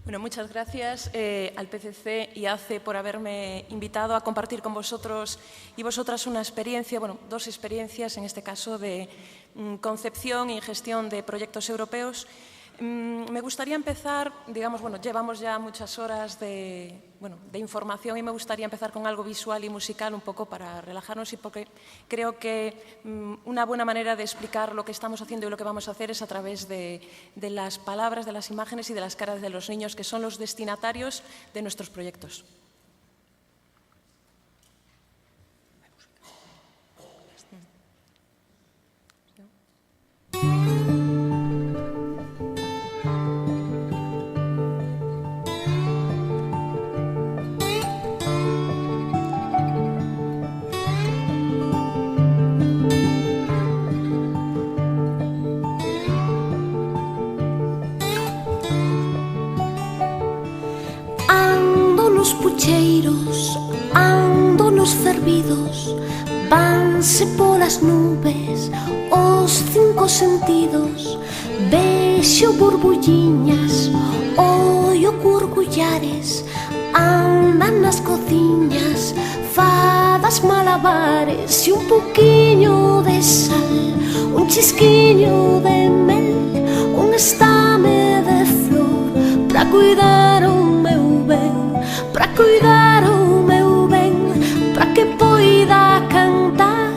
Bueno, muchas gracias al PCC y ACE por haberme invitado a compartir con vosotros y vosotras una experiencia, bueno, dos experiencias, en este caso, de concepción y gestión de proyectos europeos. Me gustaría empezar, digamos, bueno, llevamos ya muchas horas de información y me gustaría empezar con algo visual y musical un poco para relajarnos y porque creo que una buena manera de explicar lo que estamos haciendo y lo que vamos a hacer es a través de las palabras, de las imágenes y de las caras de los niños que son los destinatarios de nuestros proyectos. Pucheiros, ando nos fervidos, vanse polas nubes os cinco sentidos, vexo burbulliñas, ollo curgullares, andan nas cociñas, fadas malabares e un poquiño de sal, un chisquiño de mel, un estame de flor, pra cuidar o meu ben, pra cuidar o meu ben, pra que poida cantar.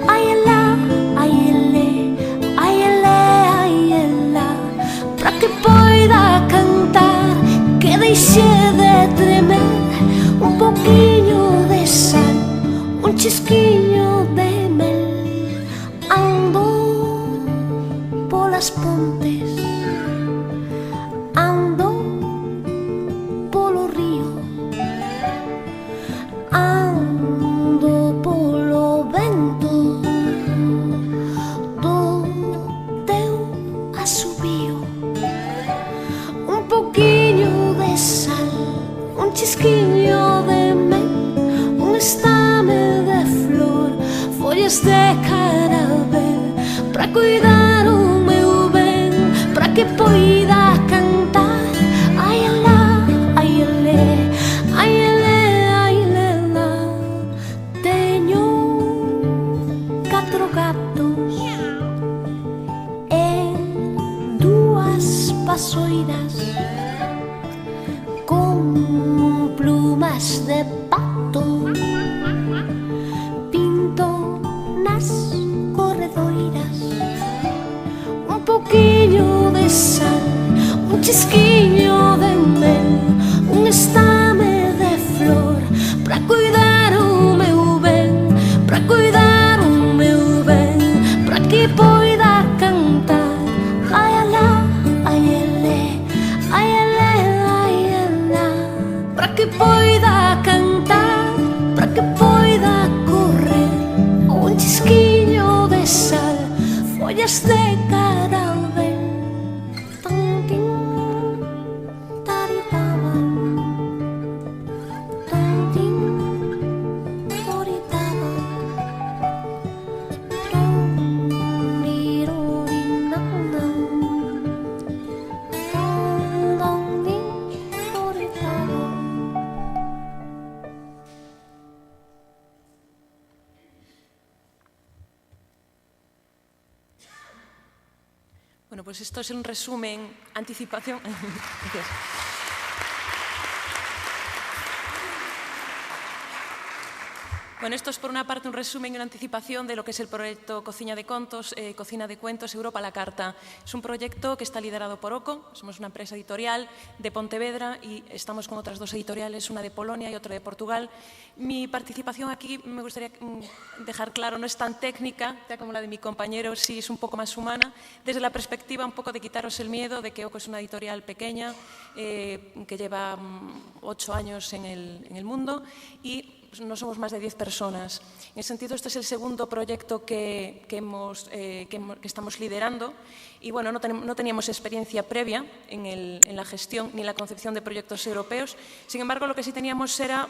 Ai elá, ai elé, ai elé, ai elá, pra que poida cantar, que deixe de tremer, un poquiño de sal, un chisquiño de mel. Ando polas pontes, ando polo río, ando polo vento do teu asubío, un poquiño de sal, un chisquiño de mel, un estame de flor, follas de carabel, pra cuidar o meu ben, pra que poida cantar. Ai elá, ai elé, ai elé, ai elá. Teño 4 gatos e 2 pasoiras con plumas de pato, pinto nas corredoiras, un poquiño de sal, un chisquiño de mel, un estame de flor, pra cuidar o meu ben, pra cuidar o meu ben, pra que poida cantar. Ai elá, ai elé, ai elé, ai elá, pra que poida cantar, pra que poida correr, un chisquiño de sal, follas de carabel. Tantín, taritaba, tantín, toritaba, tondirorinanam, tondondín, toritaba. Bueno, pues esto es un resumen, anticipación. Gracias. Bueno, esto es por una parte un resumen y una anticipación de lo que es el proyecto Cocina de Contos, Cocina de Cuentos, Europa a la Carta. Es un proyecto que está liderado por OCO, somos una empresa editorial de Pontevedra y estamos con otras 2 editoriales, una de Polonia y otra de Portugal. Mi participación aquí, me gustaría dejar claro, no es tan técnica como la de mi compañero, sí es un poco más humana, desde la perspectiva un poco de quitaros el miedo de que OCO es una editorial pequeña, que lleva 8 años en el mundo y no somos más de 10 personas. En ese sentido, este es el segundo proyecto que estamos liderando y bueno, no teníamos experiencia previa en la gestión ni en la concepción de proyectos europeos. Sin embargo, lo que sí teníamos era,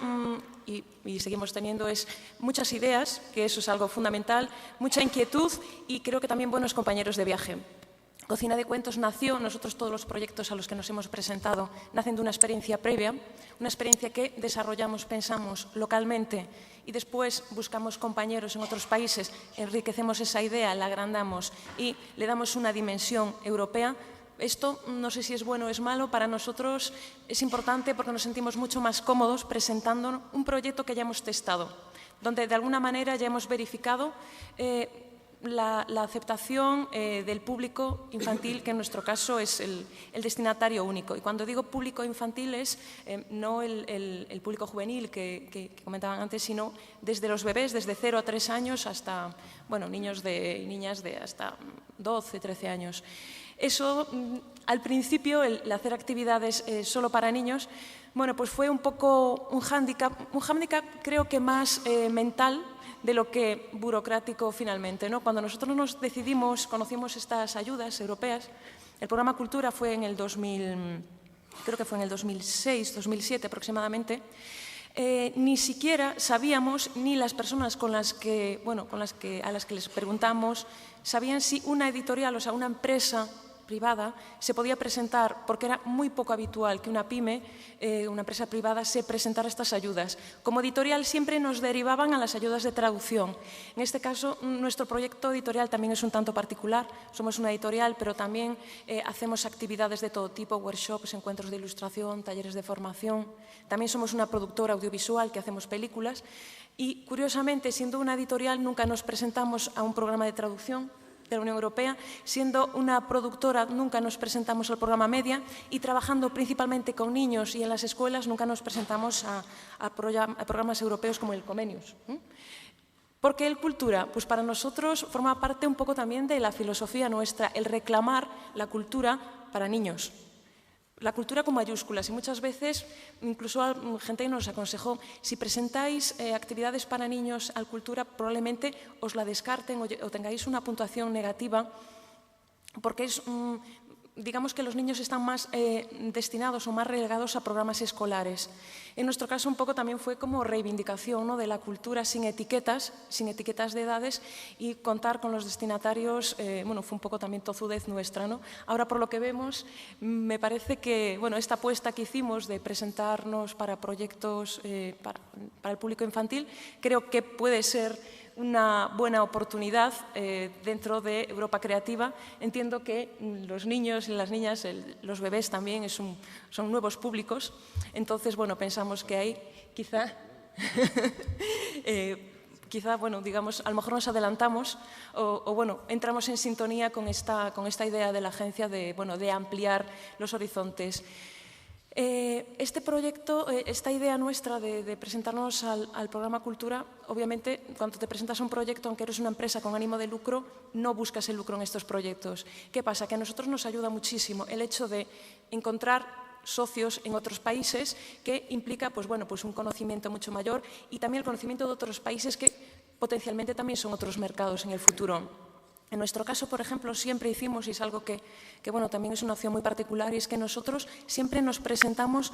y seguimos teniendo, es muchas ideas, que eso es algo fundamental, mucha inquietud y creo que también buenos compañeros de viaje. Cocina de Cuentos nació, nosotros todos los proyectos a los que nos hemos presentado nacen de una experiencia previa, una experiencia que desarrollamos, pensamos localmente y después buscamos compañeros en otros países, enriquecemos esa idea, la agrandamos y le damos una dimensión europea. Esto no sé si es bueno o es malo, para nosotros es importante porque nos sentimos mucho más cómodos presentando un proyecto que ya hemos testado, donde de alguna manera ya hemos verificado la aceptación del público infantil, que en nuestro caso es el destinatario único. Y cuando digo público infantil es no el público juvenil que comentaban antes, sino desde los bebés, desde 0 a 3 años hasta niños y niñas de hasta 12, 13 años. Eso, al principio, el hacer actividades solo para niños, pues fue un poco un hándicap creo que más mental de lo que burocrático finalmente, ¿no? Cuando nosotros nos decidimos, conocimos estas ayudas europeas, el programa Cultura fue en el 2006, 2007 aproximadamente, ni siquiera sabíamos, ni las personas a las que les preguntamos, sabían si una editorial, o sea, una empresa privada, se podía presentar, porque era muy poco habitual que una pyme, una empresa privada, se presentara a estas ayudas. Como editorial siempre nos derivaban a las ayudas de traducción. En este caso, nuestro proyecto editorial también es un tanto particular. Somos una editorial, pero también hacemos actividades de todo tipo, workshops, encuentros de ilustración, talleres de formación. También somos una productora audiovisual que hacemos películas. Y, curiosamente, siendo una editorial, nunca nos presentamos a un programa de traducción de la Unión Europea, siendo una productora nunca nos presentamos al programa Media y trabajando principalmente con niños y en las escuelas nunca nos presentamos a programas europeos como el Comenius. ¿Por qué el Cultura? Pues para nosotros forma parte un poco también de la filosofía nuestra, el reclamar la cultura para niños. La cultura con mayúsculas, y muchas veces incluso gente nos aconsejó, si presentáis actividades para niños al Cultura, probablemente os la descarten o tengáis una puntuación negativa, porque digamos que los niños están más destinados o más relegados a programas escolares. En nuestro caso un poco también fue como reivindicación, ¿no?, de la cultura sin etiquetas de edades, y contar con los destinatarios, fue un poco también tozudez nuestra, ¿no? Ahora, por lo que vemos, me parece que esta apuesta que hicimos de presentarnos para proyectos para el público infantil, creo que puede ser una buena oportunidad dentro de Europa Creativa. Entiendo que los niños y las niñas, los bebés también son nuevos públicos, entonces pensamos que ahí quizá, digamos, a lo mejor nos adelantamos o entramos en sintonía con esta idea de la agencia de ampliar los horizontes. Este proyecto, esta idea nuestra de presentarnos al programa Cultura, obviamente, cuando te presentas a un proyecto, aunque eres una empresa con ánimo de lucro, no buscas el lucro en estos proyectos. ¿Qué pasa? Que a nosotros nos ayuda muchísimo el hecho de encontrar socios en otros países, que implica un conocimiento mucho mayor y también el conocimiento de otros países que potencialmente también son otros mercados en el futuro. En nuestro caso, por ejemplo, siempre hicimos, y es algo que también es una opción muy particular, y es que nosotros siempre nos presentamos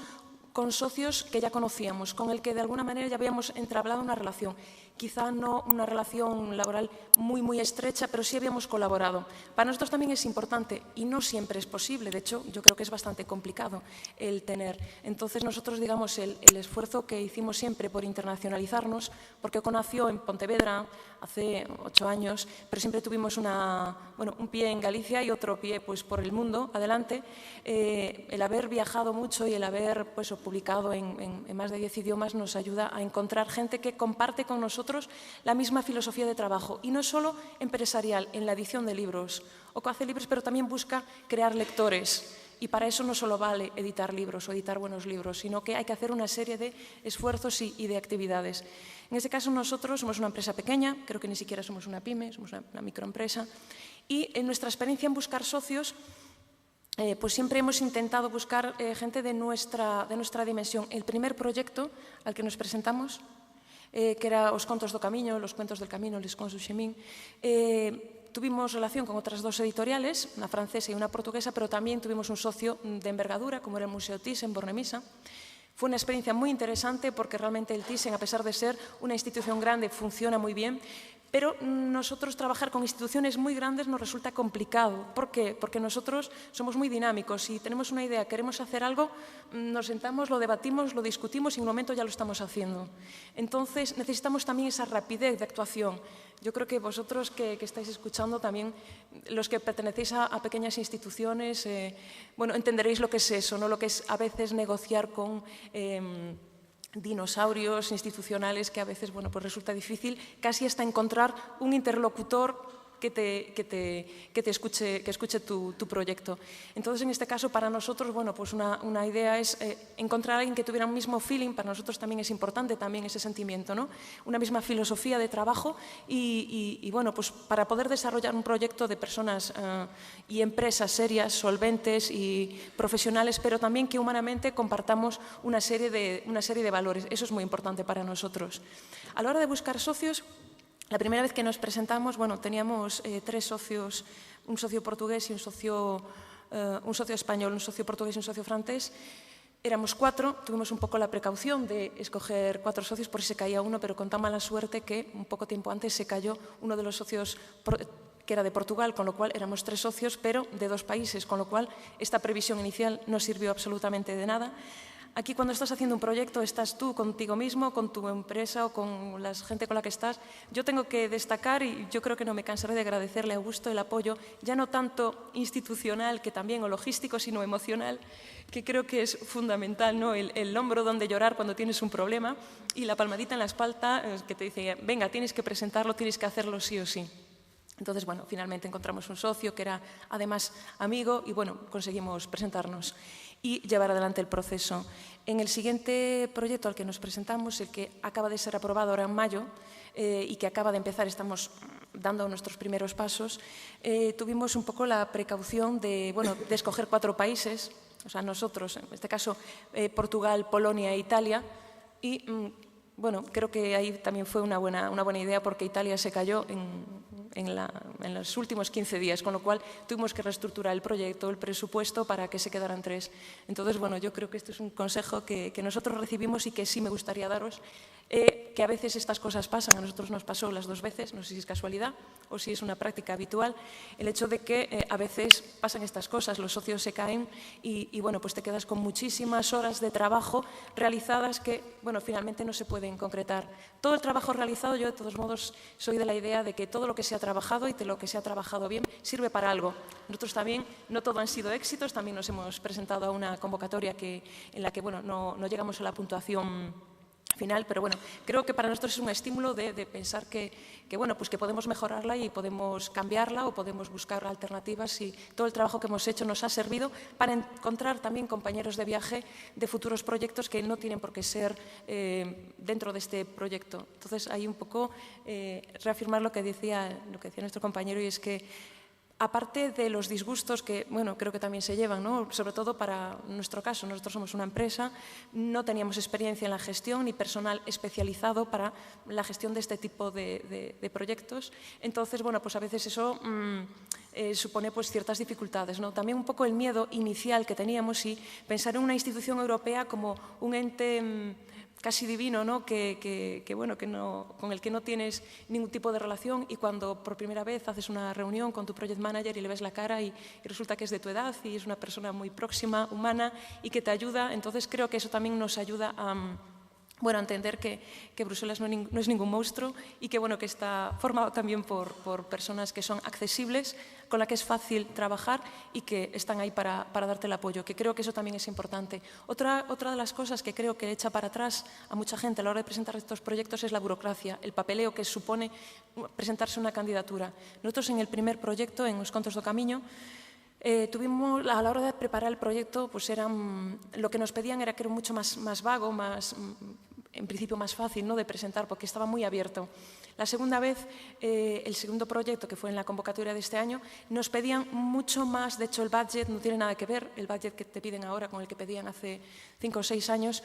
con socios que ya conocíamos, con el que de alguna manera ya habíamos entablado una relación. Quizá no una relación laboral muy, muy estrecha, pero sí habíamos colaborado. Para nosotros también es importante y no siempre es posible. De hecho, yo creo que es bastante complicado el tener. Entonces, nosotros, digamos, el esfuerzo que hicimos siempre por internacionalizarnos, porque Oco nació en Pontevedra hace 8 años, pero siempre tuvimos un pie en Galicia y otro pie por el mundo, adelante. El haber viajado mucho y el haber publicado en más de 10 idiomas nos ayuda a encontrar gente que comparte con nosotros la misma filosofía de trabajo, y no solo empresarial, en la edición de libros. Oco hace libros, pero también busca crear lectores, y para eso no solo vale editar libros o editar buenos libros, sino que hay que hacer una serie de esfuerzos y de actividades. En este caso, nosotros somos una empresa pequeña, creo que ni siquiera somos una pyme, somos una microempresa, y en nuestra experiencia en buscar socios, siempre hemos intentado buscar gente de nuestra dimensión. El primer proyecto al que nos presentamos, que era Os Contos do Camiño, Los Cuentos del Camino, Les Contes du Chemin, tuvimos relación con otras 2 editoriales, una francesa y una portuguesa, pero también tuvimos un socio de envergadura, como era el Museo Thyssen-Bornemisza. Fue una experiencia muy interesante porque realmente el Thyssen, a pesar de ser una institución grande, funciona muy bien, Pero nosotros trabajar con instituciones muy grandes nos resulta complicado. ¿Por qué? Porque nosotros somos muy dinámicos. Si tenemos una idea, queremos hacer algo, nos sentamos, lo debatimos, lo discutimos y en un momento ya lo estamos haciendo. Entonces, necesitamos también esa rapidez de actuación. Yo creo que vosotros que estáis escuchando también, los que pertenecéis a pequeñas instituciones, bueno, entenderéis lo que es eso, ¿no? Lo que es a veces negociar con dinosaurios institucionales que a veces, bueno, pues resulta difícil casi hasta encontrar un interlocutor que escuche tu proyecto. Entonces, en este caso, para nosotros, bueno, pues una idea es encontrar a alguien que tuviera un mismo feeling. Para nosotros también es importante también ese sentimiento, ¿no? Una misma filosofía de trabajo y bueno, pues para poder desarrollar un proyecto de personas y empresas serias, solventes y profesionales, pero también que humanamente compartamos una serie de valores. Eso es muy importante para nosotros. A la hora de buscar socios, la primera vez que nos presentamos, bueno, teníamos 3 socios, un socio portugués y un socio español, un socio portugués y un socio francés. Éramos 4, tuvimos un poco la precaución de escoger 4 socios por si se caía uno, pero con tan mala suerte que un poco tiempo antes se cayó uno de los socios que era de Portugal, con lo cual éramos 3 socios, pero de 2 países, con lo cual esta previsión inicial no sirvió absolutamente de nada. Aquí, cuando estás haciendo un proyecto, estás tú contigo mismo, con tu empresa o con la gente con la que estás. Yo tengo que destacar, y yo creo que no me cansaré de agradecerle a Augusto el apoyo, ya no tanto institucional que también o logístico, sino emocional, que creo que es fundamental, ¿no? El hombro donde llorar cuando tienes un problema y la palmadita en la espalda que te dice, venga, tienes que presentarlo, tienes que hacerlo sí o sí. Entonces, bueno, finalmente encontramos un socio que era además amigo y, bueno, conseguimos presentarnos y llevar adelante el proceso. En el siguiente proyecto al que nos presentamos, el que acaba de ser aprobado ahora en mayo y que acaba de empezar, estamos dando nuestros primeros pasos, tuvimos un poco la precaución de, bueno, de escoger 4 países, o sea, nosotros, en este caso, Portugal, Polonia e Italia, y bueno, creo que ahí también fue una buena idea porque Italia se cayó en los últimos 15 días, con lo cual tuvimos que reestructurar el proyecto, el presupuesto para que se quedaran 3. Entonces, bueno, yo creo que este es un consejo que nosotros recibimos y que sí me gustaría daros, que a veces estas cosas pasan, a nosotros nos pasó las 2 veces, no sé si es casualidad o si es una práctica habitual, el hecho de que a veces pasan estas cosas, los socios se caen y bueno, pues te quedas con muchísimas horas de trabajo realizadas que, bueno, finalmente no se pueden concretar. Todo el trabajo realizado, yo de todos modos soy de la idea de que todo lo que se ha trabajado y de lo que se ha trabajado bien sirve para algo. Nosotros también, no todo han sido éxitos, también nos hemos presentado a una convocatoria en la que, bueno, no llegamos a la puntuación final, pero bueno, creo que para nosotros es un estímulo de pensar que bueno, pues que podemos mejorarla y podemos cambiarla o podemos buscar alternativas y todo el trabajo que hemos hecho nos ha servido para encontrar también compañeros de viaje de futuros proyectos que no tienen por qué ser dentro de este proyecto. Entonces, hay un poco reafirmar lo que decía nuestro compañero, y es que aparte de los disgustos que, bueno, creo que también se llevan, ¿no? Sobre todo para nuestro caso, nosotros somos una empresa, no teníamos experiencia en la gestión ni personal especializado para la gestión de este tipo de proyectos. Entonces, bueno, pues a veces eso supone pues ciertas dificultades, ¿no? También un poco el miedo inicial que teníamos y pensar en una institución europea como un ente casi divino, ¿no? Con el que no tienes ningún tipo de relación, y cuando por primera vez haces una reunión con tu project manager y le ves la cara y resulta que es de tu edad y es una persona muy próxima, humana y que te ayuda, entonces creo que eso también nos ayuda a entender que Bruselas no es ningún monstruo y que, bueno, que está formado también por personas que son accesibles, con las que es fácil trabajar y que están ahí para darte el apoyo, que creo que eso también es importante. Otra de las cosas que creo que echa para atrás a mucha gente a la hora de presentar estos proyectos es la burocracia, el papeleo que supone presentarse una candidatura. Nosotros en el primer proyecto, en Os Contos do Camiño, tuvimos, a la hora de preparar el proyecto, pues lo que nos pedían era que era mucho más vago, en principio más fácil, ¿no?, de presentar, porque estaba muy abierto. La segunda vez, el segundo proyecto, que fue en la convocatoria de este año, nos pedían mucho más. De hecho, el budget no tiene nada que ver, el budget que te piden ahora con el que pedían hace 5 o 6 años,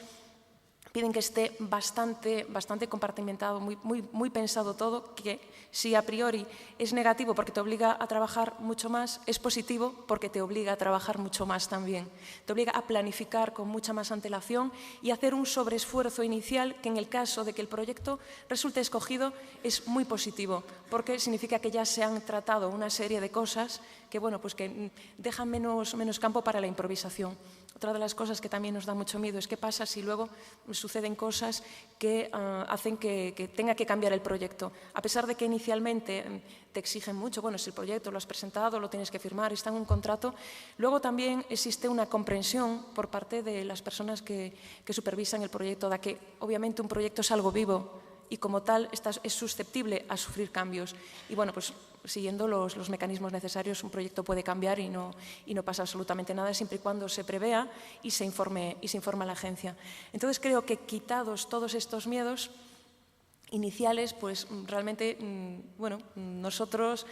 piden que esté bastante compartimentado, muy pensado todo, que si a priori es negativo porque te obliga a trabajar mucho más, es positivo porque te obliga a trabajar mucho más también. Te obliga a planificar con mucha más antelación y hacer un sobreesfuerzo inicial que en el caso de que el proyecto resulte escogido es muy positivo, porque significa que ya se han tratado una serie de cosas que, bueno, pues que dejan menos campo para la improvisación. Otra de las cosas que también nos da mucho miedo es qué pasa si luego suceden cosas que hacen que tenga que cambiar el proyecto. A pesar de que inicialmente te exigen mucho, bueno, si el proyecto lo has presentado, lo tienes que firmar, está en un contrato, luego también existe una comprensión por parte de las personas que supervisan el proyecto, de que obviamente un proyecto es algo vivo y como tal es susceptible a sufrir cambios. Y bueno, pues siguiendo los mecanismos necesarios, un proyecto puede cambiar y no pasa absolutamente nada siempre y cuando se prevea y se informe a la agencia. Entonces creo que quitados todos estos miedos iniciales, pues realmente, bueno, nosotros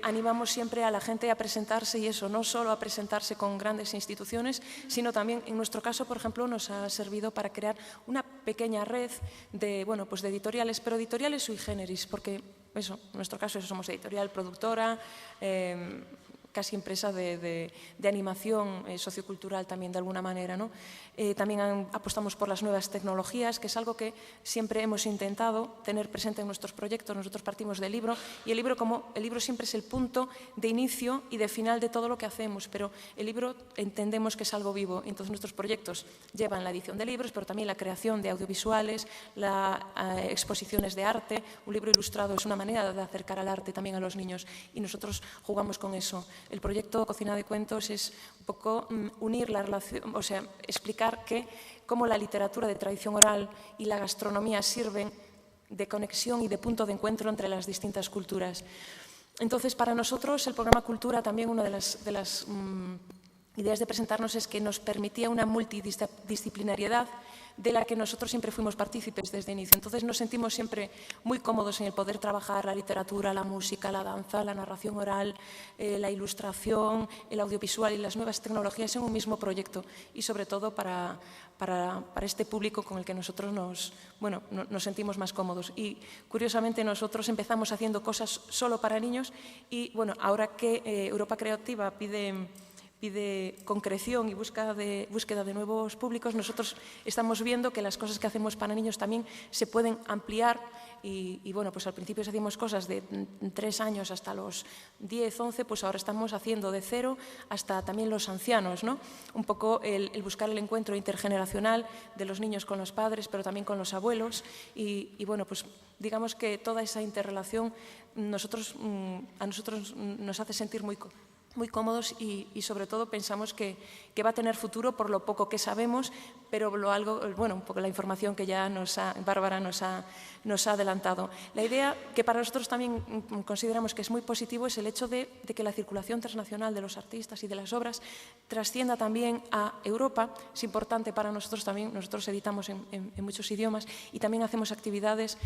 animamos siempre a la gente a presentarse y eso, no solo a presentarse con grandes instituciones, sino también, en nuestro caso, por ejemplo, nos ha servido para crear una pequeña red de, bueno, pues de editoriales, pero editoriales sui generis, porque eso, en nuestro caso somos editorial, productora, casi empresa de animación sociocultural también de alguna manera, ¿no? También apostamos por las nuevas tecnologías, que es algo que siempre hemos intentado tener presente en nuestros proyectos. Nosotros partimos del libro y el libro siempre es el punto de inicio y de final de todo lo que hacemos, pero el libro entendemos que es algo vivo. Entonces nuestros proyectos llevan la edición de libros, pero también la creación de audiovisuales, las exposiciones de arte. Un libro ilustrado es una manera de acercar al arte también a los niños y nosotros jugamos con eso. El proyecto Cocina de Cuentos es un poco unir la relación, o sea, explicar cómo la literatura de tradición oral y la gastronomía sirven de conexión y de punto de encuentro entre las distintas culturas. Entonces, para nosotros, el programa Cultura, también una de las ideas de presentarnos es que nos permitía una multidisciplinariedad de la que nosotros siempre fuimos partícipes desde el inicio. Entonces nos sentimos siempre muy cómodos en el poder trabajar la literatura, la música, la danza, la narración oral, la ilustración, el audiovisual y las nuevas tecnologías en un mismo proyecto y sobre todo para este público con el que nosotros nos sentimos más cómodos. Y curiosamente nosotros empezamos haciendo cosas solo para niños y bueno, ahora que Europa Creativa pide concreción y búsqueda de nuevos públicos, nosotros estamos viendo que las cosas que hacemos para niños también se pueden ampliar y bueno, pues al principio hacíamos cosas de 3 años hasta los 10, 11, pues ahora estamos haciendo de 0 hasta también los ancianos, ¿no? Un poco el buscar el encuentro intergeneracional de los niños con los padres, pero también con los abuelos y bueno, pues digamos que toda esa interrelación a nosotros nos hace sentir muy cómodos y sobre todo pensamos que va a tener futuro por lo poco que sabemos, pero un poco la información que ya Bárbara nos ha adelantado. La idea que para nosotros también consideramos que es muy positivo es el hecho de que la circulación transnacional de los artistas y de las obras trascienda también a Europa. Es importante para nosotros también, nosotros editamos en muchos idiomas y también hacemos actividades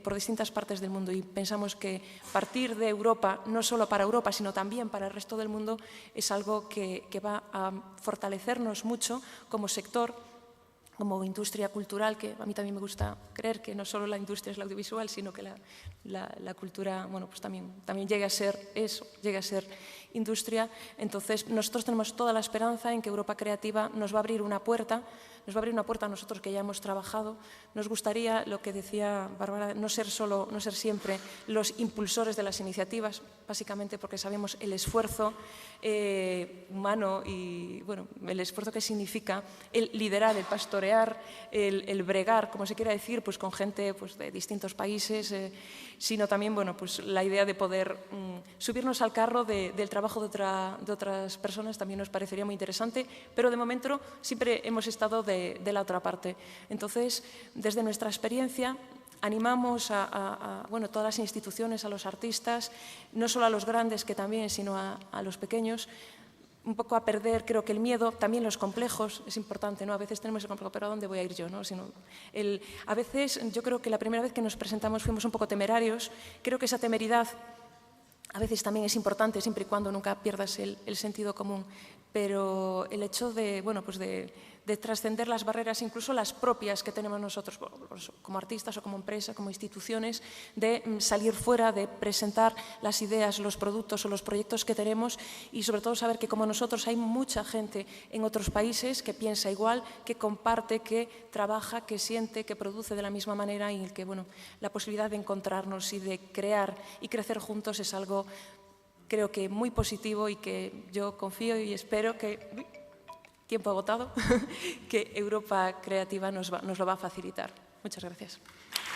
por distintas partes del mundo y pensamos que partir de Europa, no solo para Europa, sino también para el resto del mundo, es algo que va a fortalecernos mucho como sector, como industria cultural, que a mí también me gusta creer que no solo la industria es la audiovisual, sino que la cultura, bueno, pues también llegue a ser eso, llegue a ser industria. Entonces, nosotros tenemos toda la esperanza en que Europa Creativa nos va a abrir una puerta a nosotros que ya hemos trabajado. Nos gustaría, lo que decía Bárbara, no ser siempre los impulsores de las iniciativas, básicamente porque sabemos el esfuerzo humano y bueno, el esfuerzo que significa el liderar, el pastorear, el bregar, como se quiera decir, pues con gente pues, de distintos países, sino también bueno, pues, la idea de poder subirnos al carro del trabajo de otras personas también nos parecería muy interesante, pero de momento siempre hemos estado de la otra parte. Entonces, desde nuestra experiencia, animamos a todas las instituciones, a los artistas, no solo a los grandes que también, sino a los pequeños, un poco a perder, creo que el miedo, también los complejos, es importante, ¿no? A veces tenemos el complejo, pero ¿a dónde voy a ir yo? ¿No? A veces, yo creo que la primera vez que nos presentamos fuimos un poco temerarios, creo que esa temeridad A veces también es importante, siempre y cuando nunca pierdas el sentido común, pero el hecho de, bueno, pues de trascender las barreras, incluso las propias que tenemos nosotros como artistas o como empresa, como instituciones, de salir fuera, de presentar las ideas, los productos o los proyectos que tenemos y sobre todo saber que como nosotros hay mucha gente en otros países que piensa igual, que comparte, que trabaja, que siente, que produce de la misma manera y que, bueno, la posibilidad de encontrarnos y de crear y crecer juntos es algo, creo que muy positivo y que yo confío y espero que, tiempo agotado, que Europa Creativa nos lo va a facilitar. Muchas gracias.